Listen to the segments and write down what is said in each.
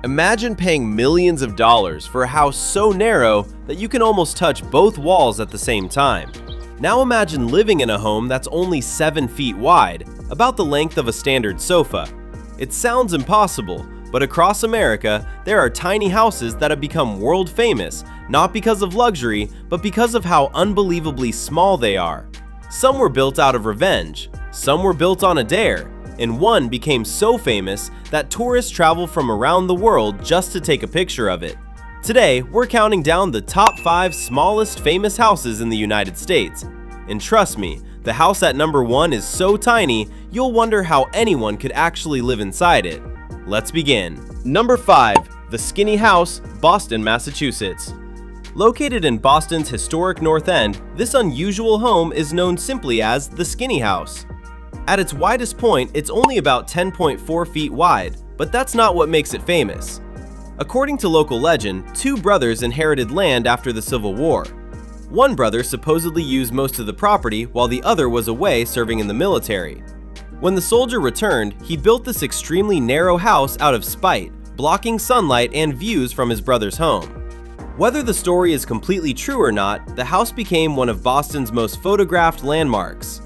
Imagine paying millions of dollars for a house so narrow that you can almost touch both walls at the same time. Now imagine living in a home that's only 7 feet wide, about the length of a standard sofa. It sounds impossible, but across America, there are tiny houses that have become world famous, not because of luxury, but because of how unbelievably small they are. Some were built out of revenge, some were built on a dare, and one became so famous that tourists travel from around the world just to take a picture of it. Today, we're counting down the top 5 smallest famous houses in the United States. And trust me, the house at number 1 is so tiny, you'll wonder how anyone could actually live inside it. Let's begin. Number 5. The Skinny House, Boston, Massachusetts. Located in Boston's historic North End, this unusual home is known simply as the Skinny House. At its widest point, it's only about 10.4 feet wide, but that's not what makes it famous. According to local legend, 2 brothers inherited land after the Civil War. One brother supposedly used most of the property while the other was away serving in the military. When the soldier returned, he built this extremely narrow house out of spite, blocking sunlight and views from his brother's home. Whether the story is completely true or not, the house became one of Boston's most photographed landmarks.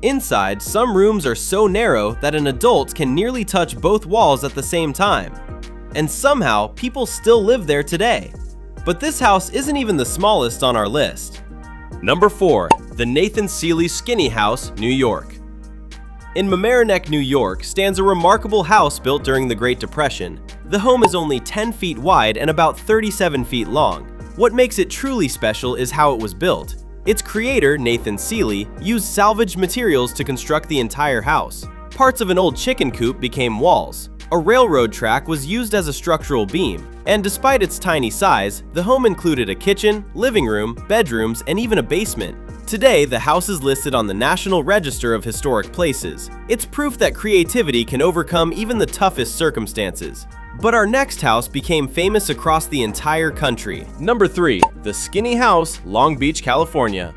Inside, some rooms are so narrow that an adult can nearly touch both walls at the same time. And somehow, people still live there today. But this house isn't even the smallest on our list. Number 4. The Nathan Seeley Skinny House, New York. In Mamaroneck, New York, stands a remarkable house built during the Great Depression. The home is only 10 feet wide and about 37 feet long. What makes it truly special is how it was built. Its creator, Nathan Seeley, used salvaged materials to construct the entire house. Parts of an old chicken coop became walls. A railroad track was used as a structural beam, and despite its tiny size, the home included a kitchen, living room, bedrooms, and even a basement. Today, the house is listed on the National Register of Historic Places. It's proof that creativity can overcome even the toughest circumstances. But our next house became famous across the entire country. Number 3. The Skinny House, Long Beach, California.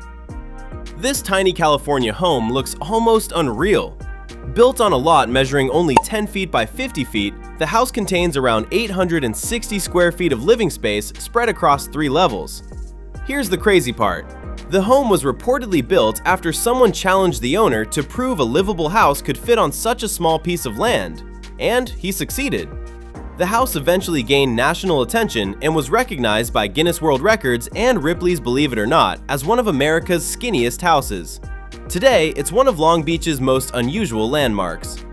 This tiny California home looks almost unreal. Built on a lot measuring only 10 feet by 50 feet, the house contains around 860 square feet of living space spread across 3 levels. Here's the crazy part. The home was reportedly built after someone challenged the owner to prove a livable house could fit on such a small piece of land, and he succeeded. The house eventually gained national attention and was recognized by Guinness World Records and Ripley's Believe It or Not as one of America's skinniest houses. Today, it's one of Long Beach's most unusual landmarks.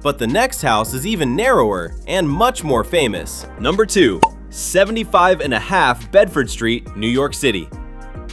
But the next house is even narrower and much more famous. Number 2. 75.5 Bedford Street, New York City.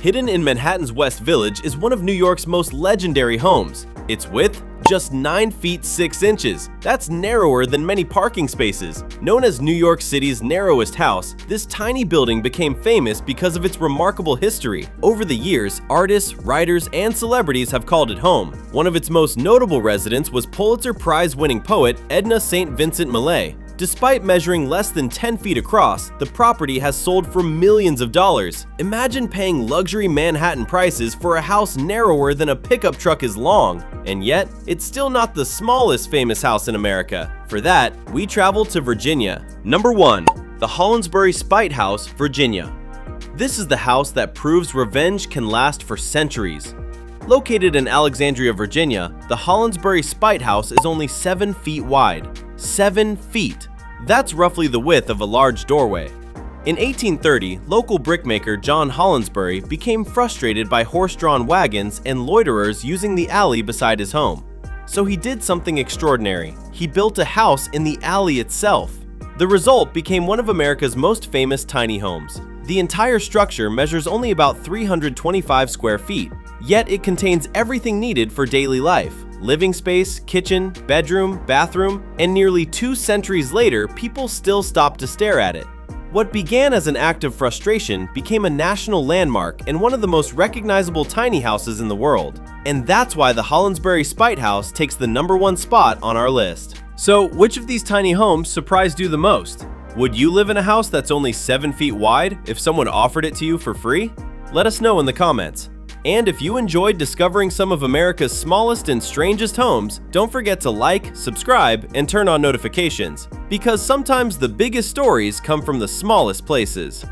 Hidden in Manhattan's West Village is one of New York's most legendary homes. Its width? Just 9 feet 6 inches. That's narrower than many parking spaces. Known as New York City's narrowest house, this tiny building became famous because of its remarkable history. Over the years, artists, writers, and celebrities have called it home. One of its most notable residents was Pulitzer Prize-winning poet Edna St. Vincent Millay. Despite measuring less than 10 feet across, the property has sold for millions of dollars. Imagine paying luxury Manhattan prices for a house narrower than a pickup truck is long. And yet, it's still not the smallest famous house in America. For that, we travel to Virginia. Number 1. The Hollensbury Spite House, Virginia. This is the house that proves revenge can last for centuries. Located in Alexandria, Virginia, the Hollensbury Spite House is only 7 feet wide. 7 feet. That's roughly the width of a large doorway. In 1830, local brickmaker John Hollensbury became frustrated by horse-drawn wagons and loiterers using the alley beside his home. So he did something extraordinary. He built a house in the alley itself. The result became one of America's most famous tiny homes. The entire structure measures only about 325 square feet, yet it contains everything needed for daily life. Living space, kitchen, bedroom, bathroom, and nearly 2 centuries later, people still stop to stare at it. What began as an act of frustration became a national landmark and one of the most recognizable tiny houses in the world. And that's why the Hollensbury Spite House takes the number 1 spot on our list. So, which of these tiny homes surprised you the most? Would you live in a house that's only 7 feet wide if someone offered it to you for free? Let us know in the comments. And if you enjoyed discovering some of America's smallest and strangest homes, don't forget to like, subscribe, and turn on notifications. because sometimes the biggest stories come from the smallest places.